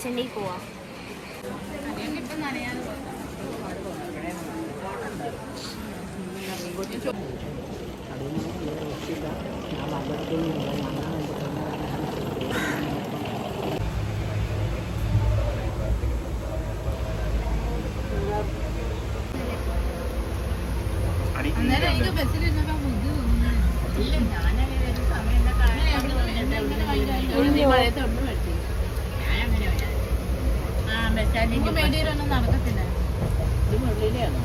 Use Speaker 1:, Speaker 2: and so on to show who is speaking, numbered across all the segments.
Speaker 1: കിച്ചണിലേക്ക് പോവാം.
Speaker 2: നടക്കത്തില്ല. ഇത് മുള്ളിലെയാണോ?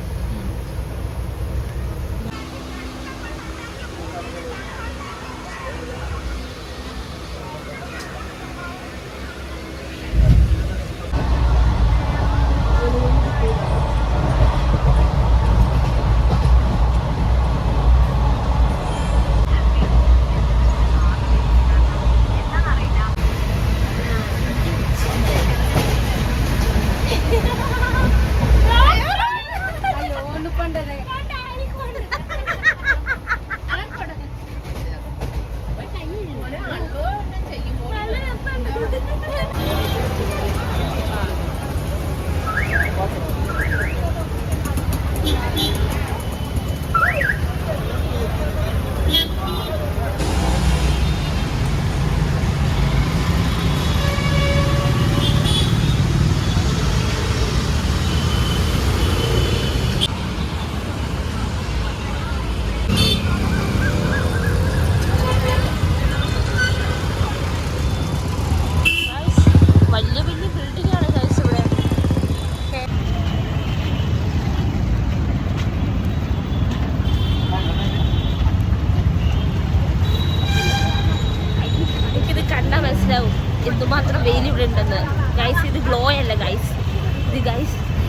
Speaker 1: എന്തുമാത്രം വെയിൽ ഇവിടെ ഉണ്ടെന്ന് ഗൈസ്. ഇത് ഗ്ലോ അല്ല ഗൈസ്,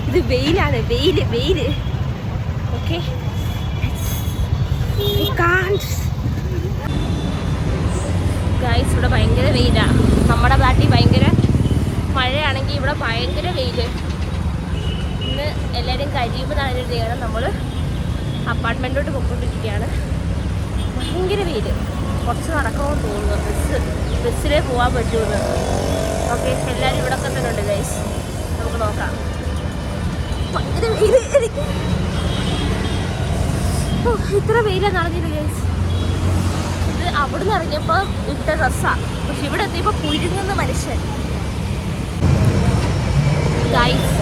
Speaker 1: ഇത് വെയിലാണ്. വെയില് ഓക്കെ. ഗൈസ് ഇവിടെ ഭയങ്കര വെയിലാണ്. നമ്മുടെ നാട്ടിൽ ഭയങ്കര മഴയാണെങ്കിൽ ഇവിടെ ഭയങ്കര വെയില്. ഇന്ന് എല്ലാവരും കരിയുമ്പോഴാണ് ചെയ്യണം. നമ്മൾ അപ്പാർട്ട്മെൻറ്റിലോട്ട് പോയിക്കൊണ്ടിരിക്കുകയാണ്. ഭയങ്കര വെയില്. കുറച്ച് നടക്കണമെന്ന് തോന്നുന്നു. ബസ്സിലേ പോകാൻ പറ്റുമെന്ന്. ഓക്കെ, എല്ലാവരും ഇവിടെ ഒക്കെ തന്നെ ഉണ്ട് ഗൈസ്. നമുക്ക് നോക്കാം. ഭയങ്കര വെയില്. ഇത്ര വെയിലാണ് നടന്നില്ല ഗൈസ്. ഇത് അവിടെ നിന്ന് ഇറങ്ങിയപ്പോൾ ഇട്ട ഡ്രസ്സാണ്. പക്ഷെ ഇവിടെ എത്തിയപ്പോൾ പുഴുങ്ങുന്ന മനുഷ്യൻ. ഗൈസ്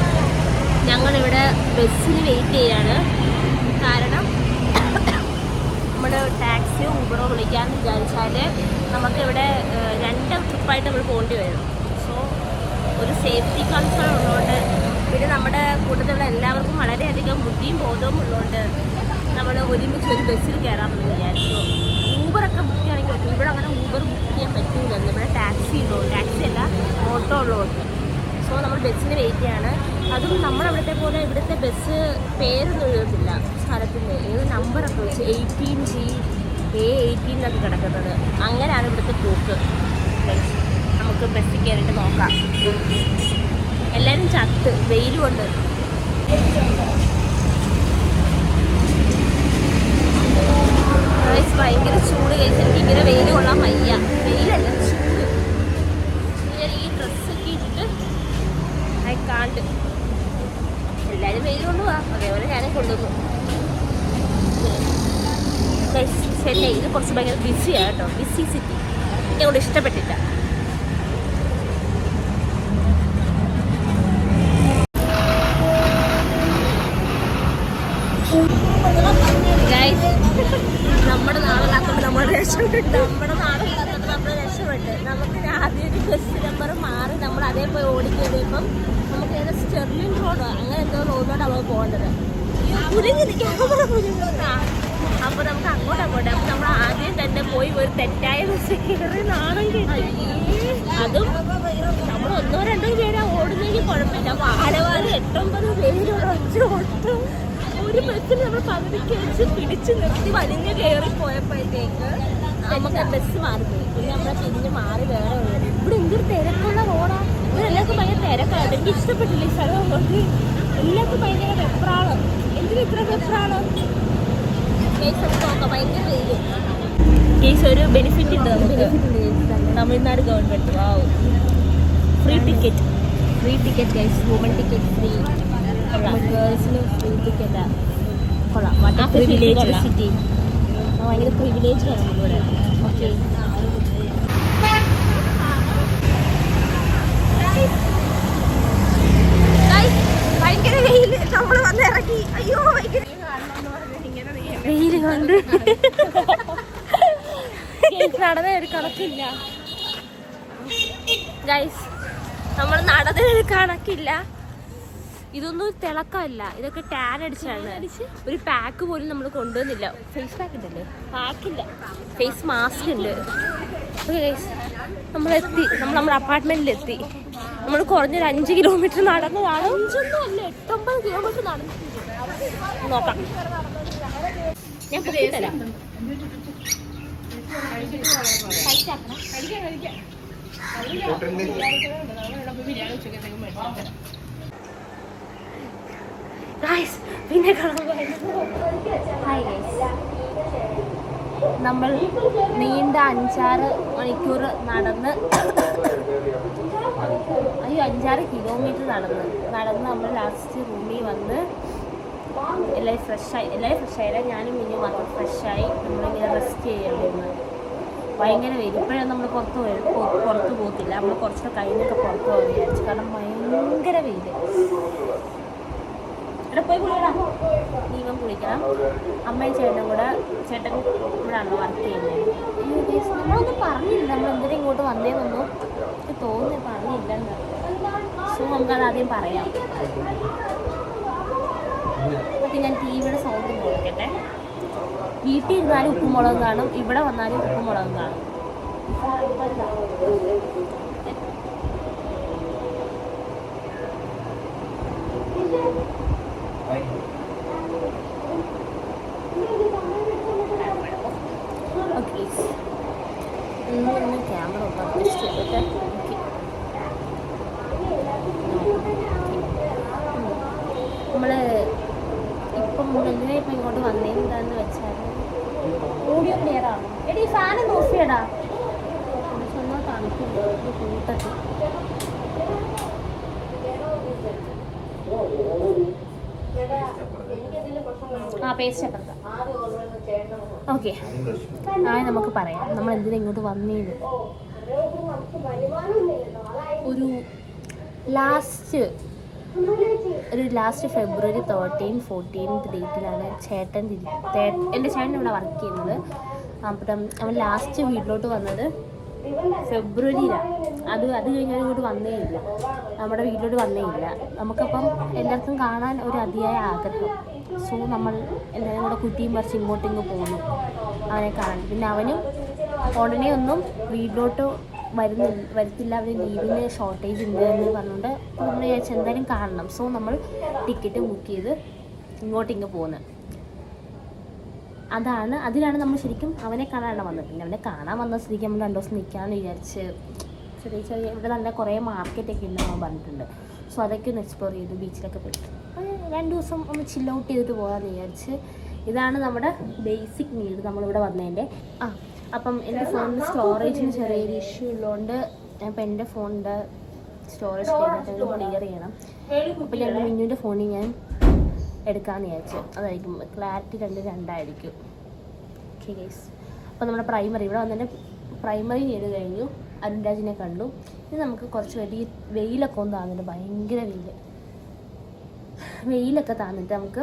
Speaker 1: ഞങ്ങളിവിടെ ബസ്സിന് വെയിറ്റ് ചെയ്യാണ്. കാരണം നമ്മൾ ടാക്സിയോ ഊബറോ വിളിക്കാമെന്ന് വിചാരിച്ചാൽ നമുക്കിവിടെ 2 ട്രിപ്പായിട്ട് നമ്മൾ പോകേണ്ടി വരും. സോ ഒരു സേഫ്റ്റി കൺസേൺ ഉള്ളതുകൊണ്ട്, പിന്നെ നമ്മുടെ കൂട്ടത്തിലുള്ള എല്ലാവർക്കും വളരെയധികം ബുദ്ധിയും ബോധവും ഉള്ളതുകൊണ്ട് നമ്മൾ ഒരുമിച്ച് ഒരു ബസ്സിൽ കയറാമെന്ന് വിചാരിച്ചു. ഊബറൊക്കെ ബുക്ക് ചെയ്യണമെങ്കിൽ പറ്റും. ഇവിടെ അങ്ങനെ ഊബർ ബുക്ക് ചെയ്യാൻ പറ്റില്ലെന്ന്. ഇവിടെ ടാക്സി അല്ല ഓട്ടോ ഉള്ളതുകൊണ്ട്. സോ നമ്മൾ ബസ്സിന് വെയിറ്റ് ചെയ്യാണ്. അതും നമ്മളവിടുത്തെ പോലെ ഇവിടുത്തെ ബസ് പേരൊന്നും എഴുതത്തില്ല സ്ഥലത്തിൻ്റെ. ഏത് നമ്പറൊക്കെ വെച്ച് 18G A18 എന്നൊക്കെ കിടക്കുന്നത്. അങ്ങനെയാണ് ഇവിടുത്തെ പോക്ക്. നമുക്ക് ബസ്സിൽ കയറിയിട്ട് നോക്കാം. എല്ലാവരും ചത്ത് വെയിൽ കൊണ്ട്. ഭയങ്കര ചൂട് കഴിച്ച് എനിക്കിങ്ങനെ വെയിൽ കൊള്ളാൻ വയ്യ. വെയിലല്ല, ചൂട്. ഞാൻ ഈ ഡ്രസ്സൊക്കെ ഇട്ടിട്ട് കാണ്ട് എല്ലാവരും വെയിൽ കൊണ്ടുപോവാ. അതേപോലെ ഞാനും കൊണ്ടുവന്നു. ചെന്നൈ ഇത് കുറച്ച് ഭയങ്കര ബിസിയാണ് കേട്ടോ. ബിസി സിറ്റി എനിക്ക് അങ്ങോട്ട് ഇഷ്ടപ്പെട്ടില്ല. നമ്മുടെ നാളിലാക്കൊണ്ട് നമ്മൾ രക്ഷപ്പെട്ടു. നമുക്ക് ആദ്യം ബസ് നമ്പർ മാറി നമ്മൾ അതേ പോയി ഓടിക്കേറിയപ്പം നമുക്ക് ഏതാ സ്റ്റെർലിംഗ് റോഡോ അങ്ങനെ എന്തോ റോഡിലോട്ട് നമ്മൾ പോകേണ്ടത്. അപ്പോൾ നമുക്ക് അങ്ങോട്ടാണ് പോകേണ്ടത്. അപ്പോൾ നമ്മൾ ആദ്യം തന്നെ പോയി ഒരു തെറ്റായ ബസ് കയറി നാണം കേട്ടി. അതും നമ്മൾ 1-2 പേരാ ഓടുന്നെങ്കിൽ കുഴപ്പമില്ല. വാടവാട് 8-9 പേരുള്ള ഒട്ടും ഒരു ബസ്സിൽ നമ്മൾ പകുതിക്ക് വെച്ച് പിടിച്ച് നിർത്തി വലിഞ്ഞ് കയറി പോയപ്പോഴത്തേക്ക് നമുക്ക് ബസ് മാറിപ്പോയി. പിന്നെ നമ്മളെ തിരിഞ്ഞ് മാറി വേറെ ഉള്ളത്. ഇവിടെ എന്തൊരു തിരക്കുള്ള റോഡാണ്. ഇവിടെ എല്ലാവർക്കും ഭയങ്കര തിരക്കാണ്. എനിക്ക് ഇഷ്ടപ്പെട്ടില്ല ഈ സ്ഥലം കൊണ്ട്. എല്ലാവർക്കും ഭയങ്കര വെപ്രാള്. എന്തിനും ഇത്ര വെപ്രാള്? കേസ് ഒക്കെ നോക്കാം. ഭയങ്കര വെയില്. കേസ് ഒരു ബെനിഫിറ്റ് ഉണ്ട് നമുക്ക്. Tamil Nadu government free ticket. Free ticket guys, woman ticket free. ഗേൾസിന് ഫ്രീ ടിക്കറ്റാ. കൊള്ളാം. What privilege city. ഭയങ്കര പ്രിവിലേജ് ആണ് ഇവിടെ. ഓക്കെ, ഭയങ്കര വെയിൽ. നമ്മൾ വന്ന് ഇറങ്ങി. അയ്യോ, വെയിൽ കൊണ്ട് നടന്ന ഒരു കണക്കില്ല ഗൈസ്. നമ്മൾ നടന്ന ഒരു കണക്കില്ല. ഇതൊന്നും തിളക്കമല്ല, ഇതൊക്കെ ടാൻ അടിച്ചാണ്. ഒരു പാക്ക് പോലും നമ്മൾ കൊണ്ടുവന്നില്ല. ഫേസ് പാക്ക് ഉണ്ടല്ലേ? പാക്കില്ല, ഫേസ് മാസ്ക് ഉണ്ട്. ഓക്കെ ഗൈസ്, നമ്മളെത്തി. നമ്മുടെ അപ്പാർട്ട്മെന്റിലെത്തി. നമ്മൾ കുറഞ്ഞൊരു 5 കിലോമീറ്റർ നടന്നതാണ്. 5ഒന്നും അല്ല, 8-9 കിലോമീറ്റർ നടന്നിട്ടുണ്ട്. നോക്കാം, ഞാൻ തരാം. പിന്നെ നമ്മൾ നീണ്ട 5-6 മണിക്കൂർ നടന്ന്, 5-6 കിലോമീറ്റർ നടന്ന് നമ്മൾ ലാസ്റ്റ് റൂമിൽ വന്ന് എല്ലാവരും ഫ്രഷായില്ല. ഞാനും മിന്നു മാത്രം ഫ്രഷായി. നമ്മളിങ്ങനെ റെസ്റ്റ് ചെയ്യേണ്ടിരുന്നത്. ഭയങ്കര വെയിൽ. ഇപ്പോഴൊന്നും നമ്മൾ പുറത്ത് പോകത്തില്ല. നമ്മൾ കുറച്ചൊക്കെ കഴിഞ്ഞൊക്കെ പുറത്ത് പോകാൻ വിചാരിച്ചു. കാരണം ഭയങ്കര വെയിൽ. ഇവിടെ പോയി കുളിക്കണം. നീവൻ കുളിക്കണം. അമ്മയും ചേട്ടനും കൂടെ. ചേട്ടൻ ഇവിടെയാണോ വർക്ക് ചെയ്യുന്നത്? നമ്മളൊന്നും പറഞ്ഞില്ല. നമ്മൾ എന്തിനും ഇങ്ങോട്ട് വന്നേന്നൊന്നും എനിക്ക് തോന്നി പറഞ്ഞില്ലെന്ന്. സോ നമുക്കത് ആദ്യം പറയാം. ഓക്കെ, ഞാൻ ടി വിയുടെ സൗണ്ട് നോക്കട്ടെ. വീട്ടിൽ ഇരുന്നാലും ഉപ്പുമുളകും കാണും, ഇവിടെ വന്നാലും ഉപ്പുമുളകും കാണും. Okay, camera okay. നമ്മൾ ഇപ്പം എന്തിനാ ഇപ്പം ഇങ്ങോട്ട് വന്നേന്താന്ന് വെച്ചാൽ ഓഡിയോ ക്ലിയർ ആണ്. എടി ഫാന് നോക്കിയടാ, ഒന്നും തണുപ്പില്ല കൂട്ടത്തിൽ. പേസ്റ്റ് അപ്പുറത്ത. ഓക്കെ, നമുക്ക് പറയാം നമ്മൾ എന്തിനാ ഇങ്ങോട്ട് വന്നേന്ന്. ഒരു ലാസ്റ്റ് ഫെബ്രുവരി 13-14 ഡേറ്റിലാണ് എൻ്റെ ചേട്ടൻ ഇവിടെ വർക്ക് ചെയ്യുന്നത്. അപ്പം അവൻ ലാസ്റ്റ് വീട്ടിലോട്ട് വന്നത് ഫെബ്രുവരിയിലാണ്. അത് കഴിഞ്ഞാൽ ഇങ്ങോട്ട് വന്നേ ഇല്ല, നമ്മുടെ വീട്ടിലോട്ട് വന്നേ ഇല്ല. നമുക്കപ്പം എല്ലാവർക്കും കാണാൻ ഒരു അതിയായ ആഗ്രഹം. സോ നമ്മൾ എല്ലാവരും കൂടെ കുട്ടിയും പറിച്ച് ഇങ്ങോട്ടിങ്ങ് പോകുന്നു അവനെ കാണാൻ. പിന്നെ അവനും ഉടനെ ഒന്നും വീട്ടിലോട്ട് വരത്തില്ല. അവർ ലീവിന് ഷോർട്ടേജ് ഉണ്ട് എന്ന് പറഞ്ഞുകൊണ്ട് നമ്മൾ വിചാരിച്ച് എന്തായാലും കാണണം. സോ നമ്മൾ ടിക്കറ്റ് ബുക്ക് ചെയ്ത് ഇങ്ങോട്ടിങ്ങ് പോകുന്നത്. അതിലാണ് നമ്മൾ ശരിക്കും അവനെ കാണാനാണ് വന്നത്. പിന്നെ അവനെ കാണാൻ വന്ന സ്ഥിതിക്ക് നമ്മൾ 2 ദിവസം നിൽക്കാമെന്ന് വിചാരിച്ച് ചെറിയ ഇവിടെ നല്ല കുറേ മാർക്കറ്റൊക്കെ ഉണ്ടെന്ന് പറഞ്ഞിട്ടുണ്ട്. സോ അതൊക്കെ ഒന്ന് എക്സ്പ്ലോർ ചെയ്ത് ബീച്ചിലൊക്കെ പോയിട്ട് 2 ദിവസം ഒന്ന് ചിൽ ഔട്ട് ചെയ്തിട്ട് പോകാമെന്ന് വിചാരിച്ച്. ഇതാണ് നമ്മുടെ ബേസിക് നീഡ് നമ്മളിവിടെ വന്നതിൻ്റെ. അപ്പം എൻ്റെ ഫോണിൽ സ്റ്റോറേജിന് ചെറിയൊരു ഇഷ്യൂ ഉള്ളതുകൊണ്ട് ഇപ്പം എൻ്റെ ഫോണിൻ്റെ സ്റ്റോറേജ് ക്ലിയർ ചെയ്യണം. അപ്പോൾ ഞാൻ മിന്നുവിൻ്റെ ഫോണിൽ ഞാൻ എടുക്കാമെന്ന് വിചാരിച്ചു. അതായിരിക്കും ക്ലാരിറ്റി 2.2 ഓക്കെ ഗൈസ്. അപ്പോൾ നമ്മുടെ പ്രൈമറി ഇവിടെ വന്നതിൻ്റെ പ്രൈമറി ചെയ്ത് കഴിഞ്ഞു. അരുൺരാജിനെ കണ്ടു. ഇനി നമുക്ക് കുറച്ച് വെയിലൊക്കെ ഒന്ന് താന്നിട്ട്, ഭയങ്കര വെയിലൊക്കെ താന്നിട്ട് നമുക്ക്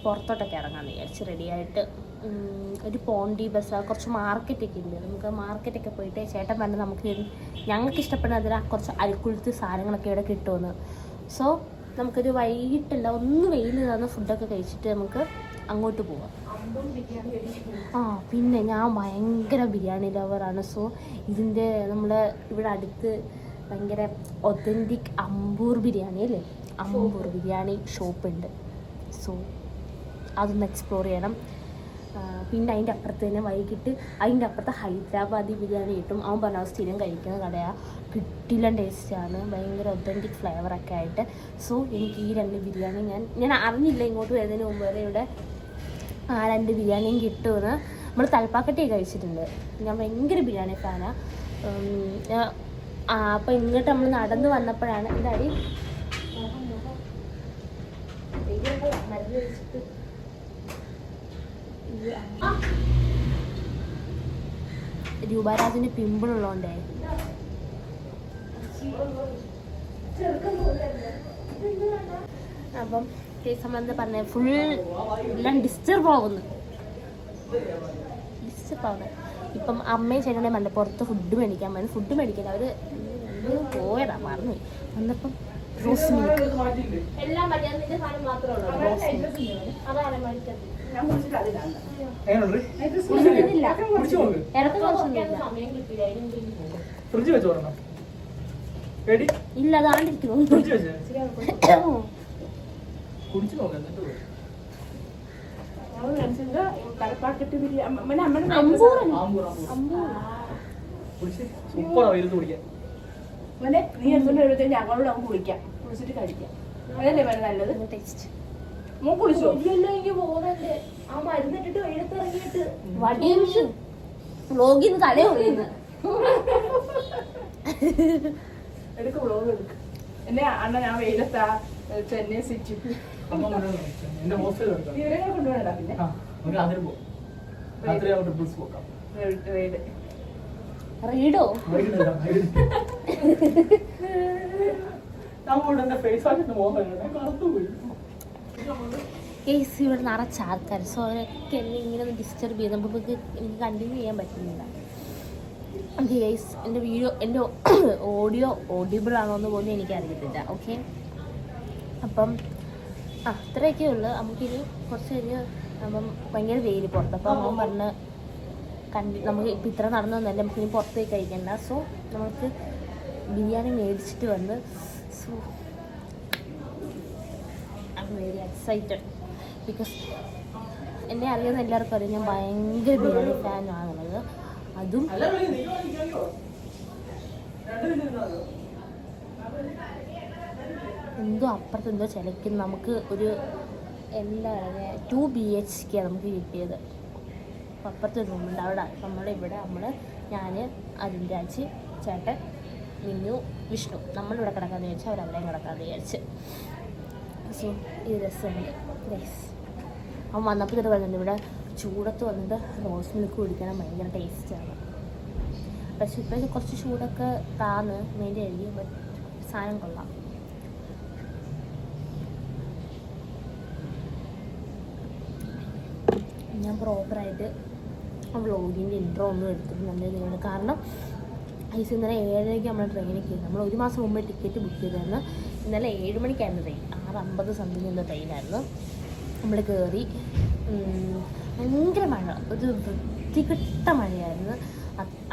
Speaker 1: പുറത്തോട്ടൊക്കെ ഇറങ്ങാമെന്ന് വിചാരിച്ച് റെഡിയായിട്ട്. ഒരു പോണ്ടി ബസാർ, കുറച്ച് മാർക്കറ്റൊക്കെ ഉണ്ട്. നമുക്ക് മാർക്കറ്റൊക്കെ പോയിട്ട് ചേട്ടൻ പറഞ്ഞ് ഞങ്ങൾക്ക് ഇഷ്ടപ്പെടുന്ന അതിൽ കുറച്ച് അൽക്കുലത്ത് സാധനങ്ങളൊക്കെ ഇവിടെ കിട്ടുമെന്ന്. സോ നമുക്കൊരു വൈകിട്ടല്ല, ഒന്ന് വെയിൽ തന്ന ഫുഡൊക്കെ കഴിച്ചിട്ട് നമുക്ക് അങ്ങോട്ട് പോവാം. പിന്നെ ഞാൻ ഭയങ്കര ബിരിയാണി ലവറാണ്. സോ ഇതിൻ്റെ നമ്മുടെ ഇവിടെ അടുത്ത് ഭയങ്കര ഒത്തൻറ്റിക് അമ്പൂർ ബിരിയാണി അല്ലേ, അമ്പൂർ ബിരിയാണി ഷോപ്പുണ്ട്. സോ അതൊന്ന് എക്സ്പ്ലോർ ചെയ്യണം. പിന്നെ അതിൻ്റെ അപ്പുറത്ത് തന്നെ വൈകിട്ട് അതിൻ്റെ അപ്പുറത്ത് ഹൈദരാബാദി ബിരിയാണി കിട്ടും. അവൻ പറഞ്ഞ സ്ഥിരം കഴിക്കുന്ന കടയാണ്. കിട്ടില്ല ടേസ്റ്റാണ്, ഭയങ്കര ഒത്തൻറ്റിക് ഫ്ലേവറൊക്കെ ആയിട്ട്. സോ എനിക്ക് ഈ 2 ബിരിയാണി ഞാൻ അറിഞ്ഞില്ല ഇങ്ങോട്ട് വരുന്നതിന് മുമ്പ് വരെ ഇവിടെ 2 ബിരിയാണിയും കിട്ടുമെന്ന്. നമ്മൾ തലപ്പാക്കട്ടി കഴിച്ചിട്ടുണ്ട്. ഞാൻ ഭയങ്കര ബിരിയാണി ഫാനാണ്. അപ്പം ഇങ്ങോട്ട് നമ്മൾ നടന്നു വന്നപ്പോഴാണ് ഇതാടി മരുന്ന് കഴിച്ചിട്ട് രൂപരാജിന് പിമ്പിൾ ഉള്ളതുകൊണ്ടേ അപ്പം കേസ് നമ്മളെന്താ പറഞ്ഞത് ഫുൾ എല്ലാം ഡിസ്റ്റർബ് ആവുന്നു. ഇപ്പം അമ്മയും ചേട്ടനെ പറഞ്ഞ പുറത്ത് ഫുഡ് മേടിക്കാൻ പറഞ്ഞു. ഫുഡ് മേടിക്കാൻ അവർ പോയതാ പറഞ്ഞു. വന്നപ്പം റോസ് മിൽക്ക് എല്ലാം മര്യാദ മാത്രമേ ഉള്ളൂ. അതാണ് മേടിച്ചത്. ഇല്ല അതാണ്ടിരിക്കുന്നു.
Speaker 2: നീ എന്തുകൊണ്ട് ഞങ്ങളോട് നമുക്ക് കുളിക്കാം, കുളിച്ചിട്ട് കഴിക്കാം. അതല്ലേ വേണം നല്ലത്.
Speaker 1: ടേസ്റ്റ് ആ മരുന്നിട്ടിട്ട് വെയിലത്തിറങ്ങിയിട്ട് വടിയും വ്ലോഗിന്ന് തലേ ഒഴിയുന്നു.
Speaker 2: എടുക്ക് വ്ലോഗ് എടുക്ക്. എന്നെ അണ്ണ ഞാൻ വെയിലത്താ ചെന്നൈ സിറ്റി ഇവരെ കൊണ്ടുപോകണ്ട. പിന്നെ
Speaker 1: റീഡോ കേസ് ഇവിടെ നിറച്ച ആൾക്കാർ. സോ അവരൊക്കെ എന്നെ ഇങ്ങനെ ഒന്ന് ഡിസ്റ്റർബ് ചെയ്ത് നമുക്ക് എനിക്ക് കണ്ടിന്യൂ ചെയ്യാൻ പറ്റുന്നില്ല. ഓക്കെ ഗൈസ്, എൻ്റെ വീഡിയോ എൻ്റെ ഓഡിയോ ഓഡിബിൾ ആണോ എന്ന് പോലും എനിക്കറിയത്തില്ല. ഓക്കെ, അപ്പം അത്രയൊക്കെ ഉള്ളു. നമുക്കിനി കുറച്ച് കഴിഞ്ഞ് അപ്പം ഭയങ്കര വെയിൽ പുറത്ത്. അപ്പം അവൻ പറഞ്ഞ് നമുക്ക് ഇപ്പം ഇത്ര നടന്നു വന്നല്ലേ നമുക്കിനി പുറത്തേക്ക് കഴിക്കണ്ട. സോ നമുക്ക് ബിരിയാണി മേടിച്ചിട്ട് വന്ന് so I am very excited because എന്നെ അറിയാവുന്ന എല്ലാവർക്കും അറിയാം ഞാൻ ഭയങ്കര ബിരിയാണി ഫാനാണുള്ളത്. അതും എന്തോ അപ്പുറത്ത് എന്തോ ചിലയ്ക്കും. നമുക്ക് ഒരു എന്താ പറയുക 2 BHK നമുക്ക് കിട്ടിയത്. അപ്പുറത്തെ റൂമുണ്ട് അവിടെ. നമ്മളിവിടെ ഞാൻ അരുൺ രാജ് ചേട്ടൻ മിന്നു വിഷ്ണു നമ്മളിവിടെ കിടക്കാമെന്ന് വിചാരിച്ചു. അവരവിടെയും കിടക്കാമെന്ന് വിചാരിച്ച്. സോ ഇത് രസമുണ്ട് ഗൈസ്. അവൻ വന്നപ്പോൾ ഇത് പറഞ്ഞിട്ടുണ്ട് ഇവിടെ ചൂടത്ത് വന്നിട്ട് റോസ് മിൽക്ക് കുടിക്കണം ഭയങ്കര ടേസ്റ്റാണ്. പക്ഷെ ഇപ്പം കുറച്ച് ചൂടൊക്കെ താന്ന് മെയിൻ്റെ എഴുതി. ബട്ട് സാധനം കൊള്ളാം. ഞാൻ പ്രോപ്പറായിട്ട് വ്ളോഗിൻ്റെ ഇൻട്രോ ഒന്നും എടുത്തിട്ടുണ്ടെന്ന്. കാരണം ഐസ് ഇന്നലെ 7:30 നമ്മൾ ട്രെയിനിൽ കയറി. നമ്മൾ 1 മാസം മുമ്പേ ടിക്കറ്റ് ബുക്ക് ചെയ്തായിരുന്നു. ഇന്നലെ 7 മണിക്കായിരുന്നു ട്രെയിൻ. 6:50 സംതിങ് എന്ന ട്രെയിനായിരുന്നു. നമ്മൾ കയറി. ഭയങ്കര മഴ, ഒരു വൃത്തികെട്ട മഴയായിരുന്നു.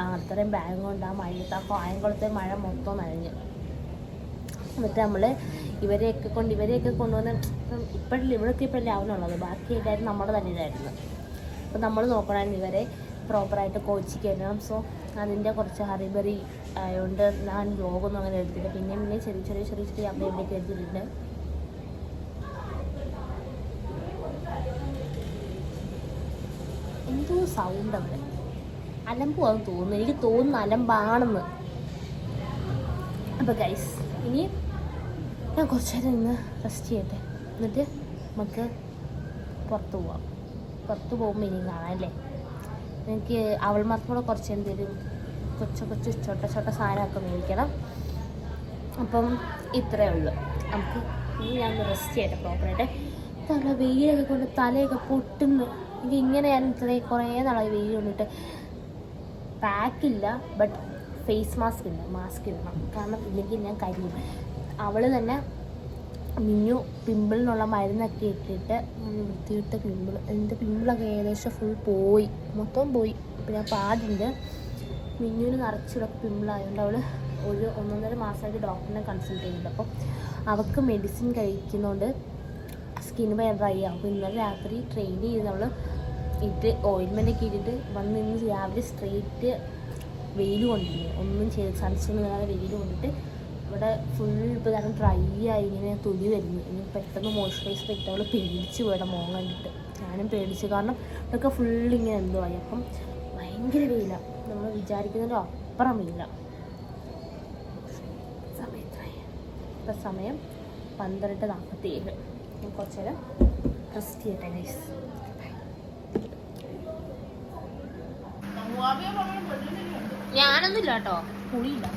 Speaker 1: അത്രയും ബാഗ് കൊണ്ട് ആ മഴയത്ത് ആ കായംകുളത്തെ മഴ മൊത്തം നനഞ്ഞ്. എന്നിട്ട് നമ്മൾ ഇവരെയൊക്കെ കൊണ്ടുവന്ന് ഇപ്പോഴല്ലേ ഇവിടൊക്കെ ഇപ്പോഴല്ലേ ആവുന്നുള്ളത്. ബാക്കി എല്ലാവരും നമ്മുടെ തന്നെ ഇതായിരുന്നു. അപ്പോൾ നമ്മൾ നോക്കണമെന്ന് ഇവരെ പ്രോപ്പറായിട്ട് കോച്ചിക്ക് കയറ്റണം. സോ അതിൻ്റെ കുറച്ച് ഹറിബറി ആയതുകൊണ്ട് ഞാൻ വ്ലോഗൊന്നും അങ്ങനെ എടുത്തില്ല. പിന്നെ ചെറിയ അപ്ഡേറ്റൊക്കെ എടുത്തിട്ടുണ്ട്. എന്തോ സൗണ്ട് അവിടെ അലമ്പുവാന്ന് തോന്നുന്നു. എനിക്ക് തോന്നുന്നു അലമ്പാണെന്ന്. അപ്പോൾ ഗൈസ് ഇനി ഞാൻ കുറച്ച് നേരം ഇന്ന് റെസ്റ്റ് ചെയ്യട്ടെ. എന്നിട്ട് നമുക്ക് പുറത്ത് പോവാം. പുറത്ത് പോകുമ്പോൾ ഇനി കാണാമല്ലേ. എനിക്ക് അവൾമാർക്കും കൂടെ കുറച്ച് എന്തെങ്കിലും കൊച്ചു ചോട്ട സാധനമൊക്കെ മേടിക്കണം. അപ്പം ഇത്രയേ ഉള്ളൂ. നമുക്ക് ഇനി ഞാൻ റെസ്റ്റ് ചെയ്യട്ടെ പ്രോപ്പറായിട്ട്. വെയിലൊക്കെ കൊണ്ട് തലയൊക്കെ പൊട്ടുന്നു. എനിക്ക് ഇങ്ങനെ ഞാൻ കുറേ നാളായി വെയിൽ കൊണ്ടിട്ട്. പാക്കില്ല, ബട്ട് ഫേസ് മാസ്ക് ഇടണം. കാരണം ഇല്ലെങ്കിൽ ഞാൻ കരിയും. അവൾ തന്നെ മിന്നു പിമ്പിളിനുള്ള മരുന്നൊക്കെ ഇട്ടിട്ട് വൃത്തിയിട്ട പിമ്പിൾ. എൻ്റെ പിമ്പിളൊക്കെ ഏകദേശം ഫുൾ മൊത്തം പോയി. പിന്നെ പാടുണ്ട്. മിന്നുവിന് നിറച്ചിടൊക്കെ പിമ്പിളായതുകൊണ്ട് അവൾ ഒരു 1.5 മാസമായിട്ട് ഡോക്ടറിനെ കൺസൾട്ട് ചെയ്യുന്നുണ്ട്. അപ്പോൾ അവൾക്ക് മെഡിസിൻ കഴിക്കുന്നതുകൊണ്ട് സ്കിൻ ഭയങ്കര ഡ്രൈ ആവും. അപ്പോൾ ഇന്നലെ രാത്രി ട്രെയിൻ ചെയ്ത് നമ്മൾ ഓയിൻമെൻ്റൊക്കെ ഇട്ടിട്ട് വന്ന് ഇന്ന് രാവിലെ സ്ട്രെയിറ്റ് വെയിൽ കൊണ്ടില്ലേ, ഒന്നും ചെയ്ത് സൺസ്ക്രീൻ ഇല്ലാതെ വെയിൽ കൊണ്ടിട്ട് ഇവിടെ ഫുൾ ഇപ്പോൾ കാരണം ഡ്രൈ ആയി ഇങ്ങനെ തൊലി വരുന്നു. ഇനി പെട്ടെന്ന് മോയ്സ്ചറൈസർ ഇട്ട് അവൾ പേടിച്ച് പോയിട്ട് മോൻ കണ്ടിട്ട്. ഞാനും പേടിച്ചു. കാരണം ഇതൊക്കെ ഫുള്ളിങ്ങനെ എന്തോ ആയി. അപ്പം ഭയങ്കര വെയിലാണ്. നമ്മൾ വിചാരിക്കുന്നതിൻ്റെ അപ്പുറം വെയിലാണ്. ഇപ്പം സമയം 12:47. കുറച്ച് നേരം റെസ്റ്റ് ചെയ്യട്ടെ ഗൈസ്. ഞാനൊന്നുമില്ല കേട്ടോ, പുളിയില്ല.